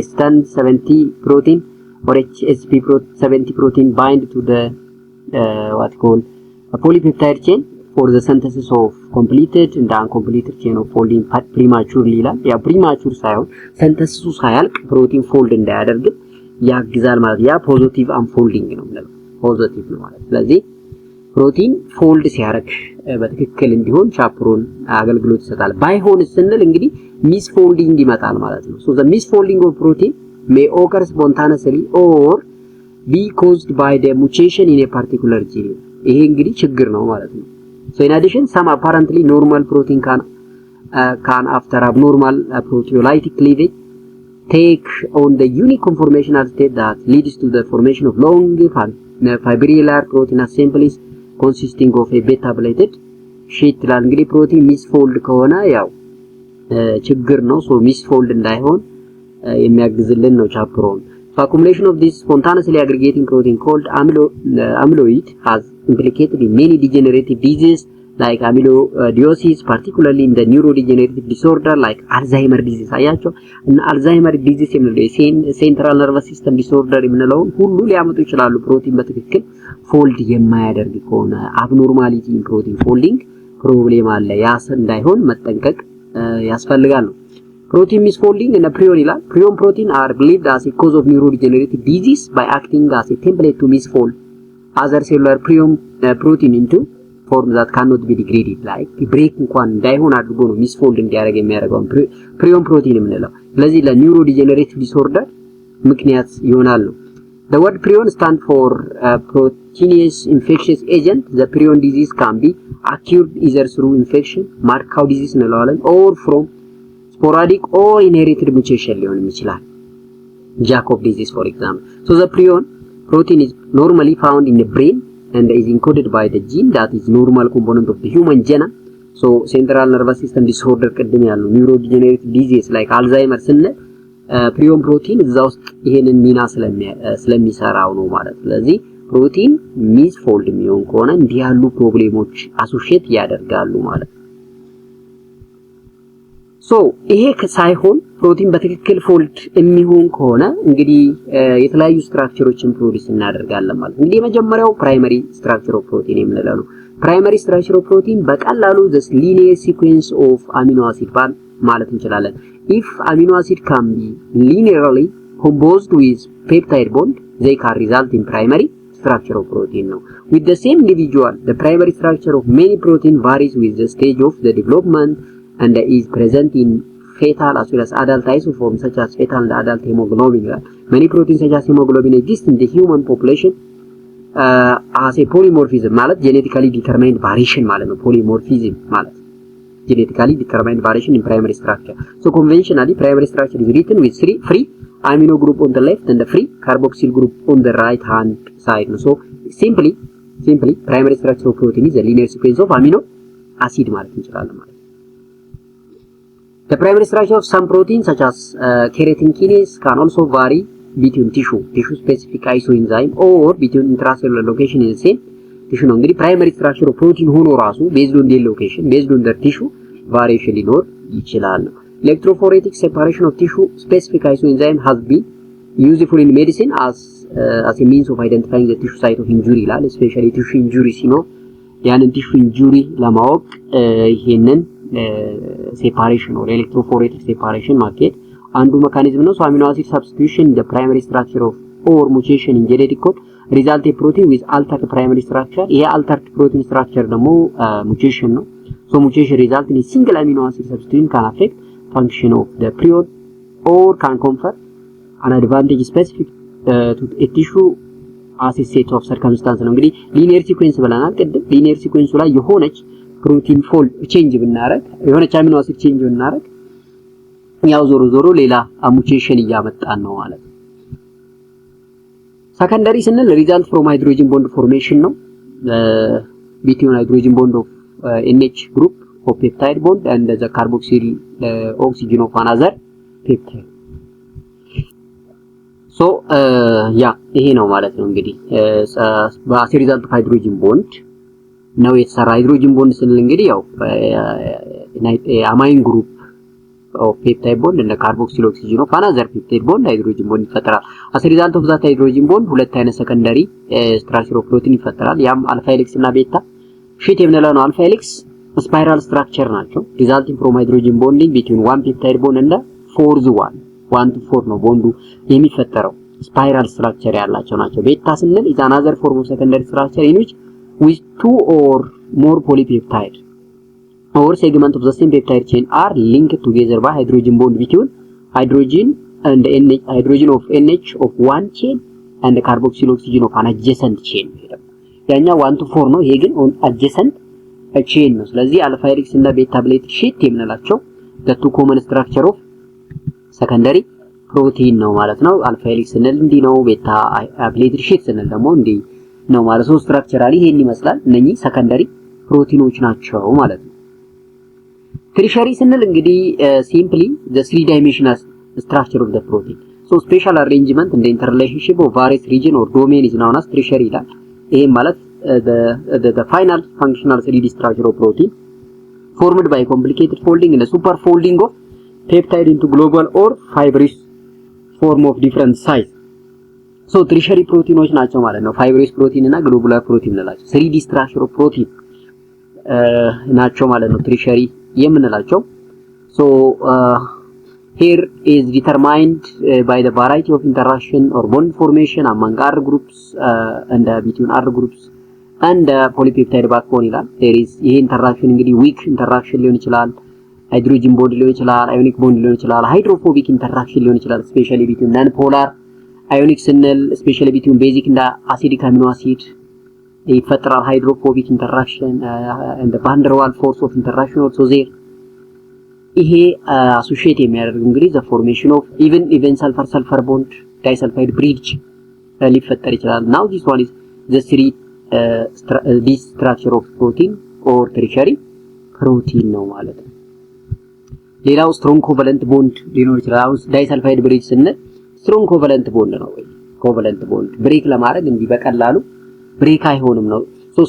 STAN 70 protein or HSP70 protein bind to the what called a polypeptide chain for the synthesis of completed and uncompleted chain of folding prematurely ይላል ያ premature ሳይሆን synthesis ሳያልቅ ፕሮቲን ፎልድ እንዳያደርግ ያግዛል ማለት ያ ፖዚቲቭ አንፎልዲንግ ነው ማለት ፖዚቲቭ ነው ማለት ስለዚህ ፕሮቲን ፎልድ ሲያደርግ በትክክል እንዲሆን ቻፕሮን አገልግሎት ይሰጣል ባይሆን ስንል እንግዲህ ሚስ ፎልዲንግ ይመጣል ማለት ነው so the misfolding of protein may occur spontaneously or be caused by the mutation in a particular gene ይሄ እንግዲህ ችግር ነው ማለት ነው so in addition some apparently normal protein can after abnormal proteolytic cleavage take on the unique conformational state that leads to the formation of long fibrillar protein assemblies consisting of a beta plated sheet ይላል እንግዲህ ፕሮቲን ሚስፎልድ ከሆነ ያው ችግር ነው so ሚስፎልድ እንዳይሆን የሚያግዝልን ነው ቻፕሮን so accumulation of this spontaneously aggregating protein called amyloid has implicated in many degenerative diseases like amyloidosis particularly in the neurodegenerative disorder like Alzheimer disease አያቸው እና Alzheimer disease የሚለው central nervous system disorder የምንለው ሁሉ ሊያመጡ ይችላሉ ፕሮቲን በትክክል ፎልድ የማያደርግ ከሆነ abnormality in protein folding ፕሮብሌም አለ ያስ እንዳይሆን መጠንቀቅ ያስፈልጋል protein misfolding and prion ይላል prion protein are believed as a cause of neurodegenerative disease by acting as a template to misfold other cellular prion protein into form that cannot be degraded like break እንኳን እንዳይሆን አድርጎ ነው misfold እንዲያደርግ የሚያደርገው prion protein የምንለው ስለዚህ ለኒውሮዲጀነሬቲቭ ዲስኦርደር ምክንያት ይሆናል ነው the word prion stand for proteinous infectious agent the prion disease can be acquired either through infection Markov disease እንለዋለን or from sporadic or inherited mutation ሊሆን ይችላል Jacob disease for example so the prion protein is normally found in the brain and is encoded by the gene that is normal component of the human genome so central nervous system disorder ቀደም ያለው neurodegenerative disease like Alzheimer ስንል prion protein እዛ ውስጥ ይሄንን ሚና ስለሚሰራው ነው ማለት ስለዚህ ፕሮቲን ሚስፎልድ የሚሆን ከሆነ እንዲህ ያሉ ፕሮብሌሞች አሶሺየት ያደርጋሉ ማለት so ይሄ ሳይሆን ፕሮቲን በትክክል ፎልድ የሚሆን ከሆነ እንግዲህ የተለያዩ ስትራክቸሮችን ፕሮዲዩስ እናደርጋለን ማለት እንግዲህ የመጀመሪያው ፕራይመሪ ስትራክቸር ኦፍ ፕሮቲን የምንለው ነው ፕራይመሪ ስትራክቸር ኦፍ ፕሮቲን በቀላሉ the linear sequence of amino acid ማለት እንችላለን if amino acid can be linearly composed with peptide bond they can result in primary structure of protein now with the same individual the primary structure of many protein varies with the stage of the development and is present in fetal as well as adult isoforms such as fetal and adult hemoglobin many proteins such as hemoglobin exist in the human population as a polymorphism ማለት genetically determined variation ማለት ነው polymorphism ማለት genetically determined variation in primary structure so conventionally primary structure is written with three free amino group on the left and the free carboxyl group on the right hand side so simply primary structure of protein is a linear sequence of amino acid ማለት እንችላለን ማለት the primary structure of some proteins such as keratin kinase can also vary between tissue specific isoenzyme or between intracellular location in the same tissue ነው እንግዲህ primary structure of protein ሆኖ ራሱ based on the location based on the tissue variation ሊኖር ይችላል electrophoretic separation of tissue specific isoenzyme has been useful in medicine as a means of identifying the tissue site of injury ይላል especially tissue injury ሲኖር ያንን ቲሹ ኢንጁሪ ለማወቅ ይሄንን ሴፓሬሽን ኦር ኤሌክትሮፎሬቲክ ሴፓሬሽን ማካሄድ አንዱ ሜካኒዝም ነው። ሶ አሚኖ አሲድ ሰብስቲቱሽን the primary structure of or mutation in genetic code result a protein with altered primary structure። ይሄ altered protein structure ደግሞ mutation ነው። So mutation result in a single amino acid substitution can affect function of the prion or can confer an advantage specific to a tissue as a set of circumstances ነው። እንግዲህ ሊኒየር ሲኩዌንስ ብለናል ቅድም። ሊኒየር ሲኩዌንሱ ላይ የሆነች ፕሮቲን ፎልድ ቼንጅ ብናረግ የሆነች አሚኖ አሲድ ቼንጅ ብናረግ ያው ዞሮ ዞሮ ሌላ ሙቴሽን እያመጣን ነው ማለት ነው። ሰከንደሪ ስንል ሪዛልት ፍሮም ሃይድሮጅን ቦንድ ፎርሜሽን ነው ቢትዊን ሃይድሮጅን ቦንድ ኦፍ NH group of peptide bond and the carboxyl oxygen of another peptide። ሶ ያ ይሄ ነው ማለት ነው እንግዲህ በአስ ሪዛልት ሃይድሮጅን ቦንድ ነው የተሰራ። ሃይድሮጅን ቦንድ ስንል እንግዲህ ያው አማይን ግሩፕ ኦፍ ፔፕታይድ ቦንድ እና ካርቦክሲል ኦክሲጅን ኦፍ አናዘር ፔፕታይድ ቦንድ ሃይድሮጅን ቦንድ ይፈጠራል። አስ ሪዛልት ኦፍ ዛት ሃይድሮጅን ቦንድ ሁለት አይነት ሰከንደሪ ስትራክቸር ኦፍ ፕሮቲን ይፈጠራል። ያም አልፋ ሄሊክስ እና ቤታ ሺት የምንለው ነው። አልፋ ሄሊክስ ስፓይራል ስትራክቸር ናቸው ሪዛልቲንግ ፍሮም ሃይድሮጅን ቦንዲንግ ቢትዊን ዋን ፔፕታይድ ቦንድ እና ፎርዝ ዋን 1 to 4 ነው ቦንዱ የሚፈጠረው ስፓይራል ስትራክቸር ያላቸው ናቸው። ቤታ ስንል is another form of secondary structure in which with 2 or more polypeptide or segment of the same peptide chain are linked together by hydrogen bond between hydrogen and NH, hydrogen of NH of one chain and the carboxyl oxygen of an adjacent chain። ያኛው 1 to 4 ነው፣ ይሄ ግን adjacent chain ነው። ስለዚህ አልፋ ሄሊክስ እና ቤታ ፕሌት ሺት የምንላቸው the two common structure of ሰከንደሪ ፕሮቲን ነው ማለት ነው። አልፋ ሄሊክስ ስንል እንዲህ ነው፣ ቤታ ፕሌት ሺት ስንል ደግሞ እንዲህ ነው ማለት ነው። ስትራክቸራሊ ይሄን ይመስላል። እነኚህ ሰከንደሪ ፕሮቲኖች ናቸው ማለት ነው። ትሪሸሪ ስንል እንግዲህ ሲምፕሊ the three dimensional structure of the protein so special arrangement and the interrelationship of various region or domain is known as tertiary ይላል። ይሄ ማለት the final functional 3D structure of protein formed by complicated folding and super folding of peptide into global or fibrous form of different size so tertiary ፕሮቲኖች ናቸው ማለት ነው። fibrous protein እና globular protein እንላቸው 3D structure of protein ናቸው ማለት ነው tertiary የምንላቸው። so here is determined by the variety of interaction or bond formation among R groups and between R groups and polypeptide backbone ይላል። there is ይሄ interaction እንግዲህ weak interaction ሊሆን ይችላል፣ ሃይድሮጅን ቦንድ ሊሆን ይችላል፣ አዮኒክ ቦንድ ሊሆን ይችላል፣ ሃይድሮፎቢክ ኢንተራክሽን ሊሆን ይችላል። especially between non polar ionic ስንል especially between basic and acidic amino acid ይፈጠራል ሃይድሮፎቢክ ኢንተራክሽን and the van der Waals force of interaction also there። ይሄ አሶሺየት የሚያደርግ እንግዲህ the formation of even sulfur sulfur bond disulfide bridge ሊፈጠር ይችላል። now this one is the three this structure of protein or tertiary protein ነው ማለት ነው። ሌላው ስትሮንግ ኮቫለንት ቦንድ ሊኖር ይችላል። አሁን ዳይሰልፋይድ ብሪጅ ስንል ስትሮንግ ኮቫለንት ቦንድ ነው ወይ ኮቫለንት ቦንድ ብሬክ ለማድረግ እንዲህ በቀላሉ ብሬክ አይሆንም ነው። ሶ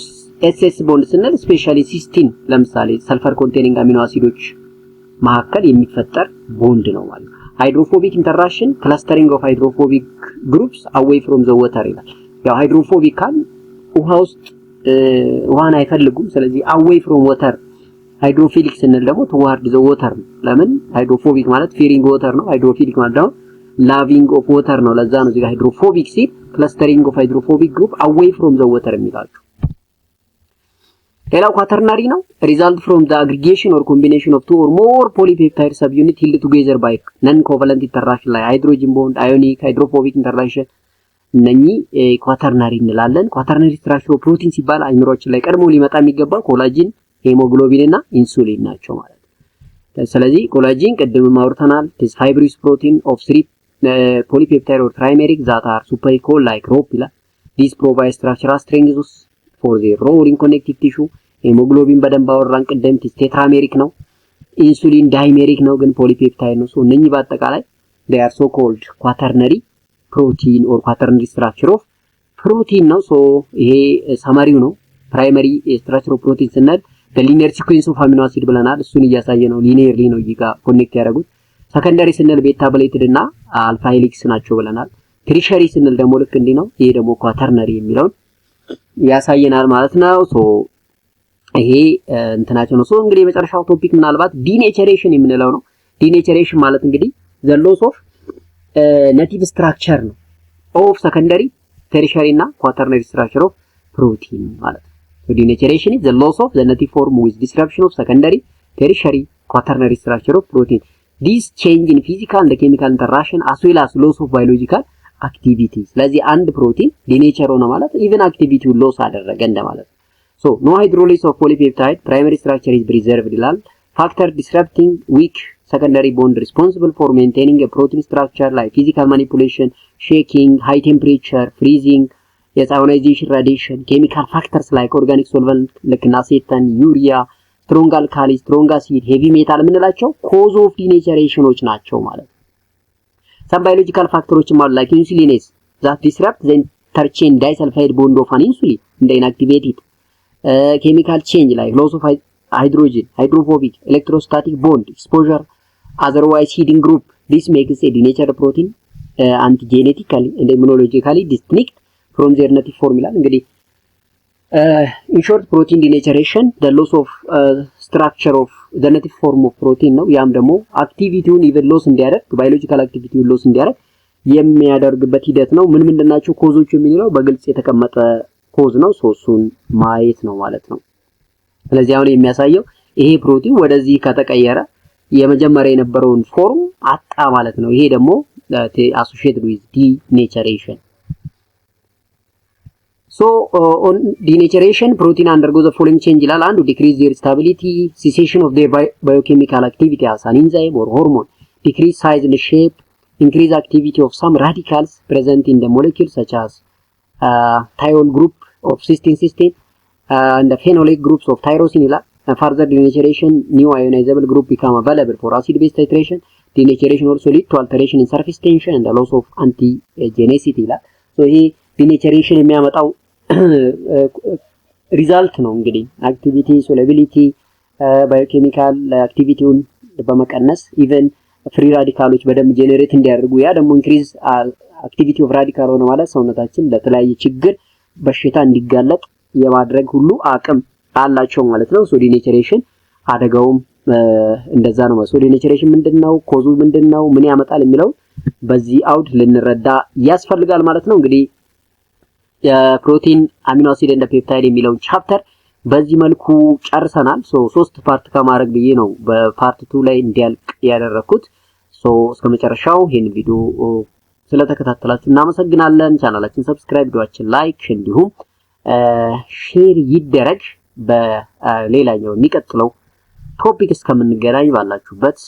ኤስኤስ ቦንድ ስንል ስፔሻሊ ሲስቲን ለምሳሌ ሰልፈር ኮንቴኒንግ አሚኖ አሲዶች መካከል የሚፈጠር ቦንድ ነው ማለት ነው። ሃይድሮፎቢክ ኢንተራክሽን ክላስተሪንግ ኦፍ ሃይድሮፎቢክ ግሩፕስ አዌይ ፍሮም ዘ ወተር ይላል። ያው ሃይድሮፎቢክ ካል ውሃ ውስጥ ውሃን አይፈልጉም። ስለዚህ አዌይ ፍሮም ወተር ሃይድሮፊሊክ ስንል ደግሞ toward the water ነው። ለምን ሃይድሮፎቢክ ማለት ፊሪንግ ወተር ነው፣ ሃይድሮፊሊክ ማለት ደግሞ ላቪንግ ኦፍ ወተር ነው። ለዛ ነው እዚህ ጋር ሃይድሮፎቢክ ሲል ክለስተሪንግ ኦፍ ሃይድሮፎቢክ ግሩፕ አዌይ ፍሮም ዘ ወተር የሚላቸው። ሌላው ኳተርናሪ ነው ሪዛልት ፍሮም ዘ አግሪጌሽን ኦር ኮምቢኔሽን ኦፍ two or more polypeptide subunit held together by non covalent interaction ላይ ሃይድሮጅን ቦንድ አዮኒክ ሃይድሮፎቢክ ኢንተራክሽን እነኚህ ኳተርናሪ እንላለን። ኳተርናሪ ስትራክቸር ፕሮቲን ሲባል አይምሮአችን ላይ ቀድሞ ሊመጣ የሚገባው ኮላጂን ሄሞግሎቢን እና ኢንሱሊን ናቸው ማለት ነው። ስለዚህ ኮላጂን ቅድም አውርተናል this fibrous protein of 3 polypeptide or trimeric that are supercoiled like rope ይላል። this provides structural strength for the role in connective tissue። ሄሞግሎቢን በደንብ አወራን ቅድም ቴትራሜሪክ ነው፣ ኢንሱሊን ዳይሜሪክ ነው ግን ፖሊፔፕታይድ ነው። ሶ እነኚህ በአጠቃላይ they are so called quaternary protein or quaternary structure of protein ነው። ሶ ይሄ ሰማሪው ነው። ፕራይመሪ structure of protein ስንል በሊኒየር ሲኩዌንስ ኦፍ አሚኖ አሲድ ብለናል። እሱን እያሳየ ነው። ሊኒየርሊ ነው ይጋ ኮኔክት ያደረጉት። ሰከንደሪ ስንል ቤታ ብሌትድ እና አልፋ ሄሊክስ ናቸው ብለናል። ትሪሸሪ ስንል ደግሞ ልክ እንዲህ ነው። ይሄ ደግሞ ኳተርነሪ የሚለውን ያሳየናል ማለት ነው። ሶ ይሄ እንትናቸው ነው። ሶ እንግዲህ የመጨረሻው ቶፒክ ምናልባት ዲኔቸሬሽን የምንለው ነው። ዲኔቸሬሽን ማለት እንግዲህ the loss of native structure ነው of secondary tertiary እና quaternary structure of protein ማለት ነው። so denaturation is the loss of the native form with disruption of secondary tertiary quaternary structure of protein. This change in physical and chemical interaction as well as loss of biological activity. ስለዚህ አንድ ፕሮቲን ዲኔቸር ሆነ ማለት ኢቭን አክቲቪቲውን ሎስ አደረገ እንደማለት ነው። so no hydrolysis of polypeptide, primary structure is preserved ይላል። factor disrupting weak secondary bond responsible for maintaining a protein structure like physical manipulation, shaking, high temperature, freezing, ionization, radiation, chemical factors like organic solvent like acetone, urea, strong alkali, strong acid, heavy metal የምንላቸው cause of denaturationዎች ናቸው ማለት ነው። some biological factors like insulinase that disrupt the interchain disulfide bond of an insulin and inactivate it. Chemical change like loss of hydrogen, hydrophobic, electrostatic bond, exposure, otherwise hidden group. This makes a denatured protein antigenetically and immunologically distinct from their native formula. እንግዲህ in short protein denaturation the loss of structure of the native form of protein ነው። ያም ደግሞ አክቲቪቲውን ኢቨን ሎስ እንዲያደርግ ባዮሎጂካል አክቲቪቲውን ሎስ እንዲያደርግ የሚያደርግበት ሂደት ነው። ምን ምንድናቸው ኮዞቹ የሚለው በግልጽ የተቀመጠ ኮዝ ነው። ሶሱን ማየት ነው ማለት ነው። ስለዚህ አሁን የሚያሳየው ይሄ ፕሮቲን ወደዚህ ከተቀየረ የመጀመሪያ የነበረውን ፎርም አጣ ማለት ነው። ይሄ ደግሞ associated with denaturation. So on denaturation protein undergo the following change ይላል። አንዱ decrease their stability, cessation of their biochemical activity as an enzyme or hormone, decrease size and shape, increase activity of some radicals present in the molecule such as thiol group of cysteine and the phenolic groups of tyrosine ይላል። further denaturation, new ionizable group become available for acid base titration. Denaturation also lead to alteration in surface tension and the loss of antigenicity ይላል። so ይሄ denaturation የሚያመጣው ሪዛልት ነው እንግዲህ አክቲቪቲ ሶላቢሊቲ ባዮኬሚካል አክቲቪቲውን በመቀነስ ኢቨን ፍሪ ራዲካሎች በደም ጄኔሬት እንዲያደርጉ ያ ደግሞ ኢንክሪዝ አክቲቪቲ ኦፍ ራዲካል ሆነ ማለት ሰውነታችን ለተለያየ ችግር በሽታ እንዲጋለጥ የማድረግ ሁሉ አቅም አላቸው ማለት ነው። ሶ ዲኔቸሬሽን አደጋውም እንደዛ ነው። ሶ ዲኔቸሬሽን ምንድነው? ኮዙ ምንድነው? ምን ያመጣል የሚለው በዚህ አውድ ልንረዳ ያስፈልጋል ማለት ነው። እንግዲህ የፕሮቲን አሚኖ አሲድ እንደ ፔፕታይድ የሚለውን ቻፕተር በዚህ መልኩ ጨርሰናል። ሶ 3 ፓርት ከማድረግ ብዬ ነው በፓርት 2 ላይ እንዲያልቅ ያደረኩት። ሶ እስከመጨረሻው ይሄን ቪዲዮ ስለተከታተላችሁ እናመሰግናለን። ቻናላችን ሰብስክራይብ፣ ቪዲዮአችን ላይክ እንዲሁም ሼር ይደረግ። በሌላኛው የሚቀጥለው ቶፒክ እስከምንገናኝ ባላችሁበት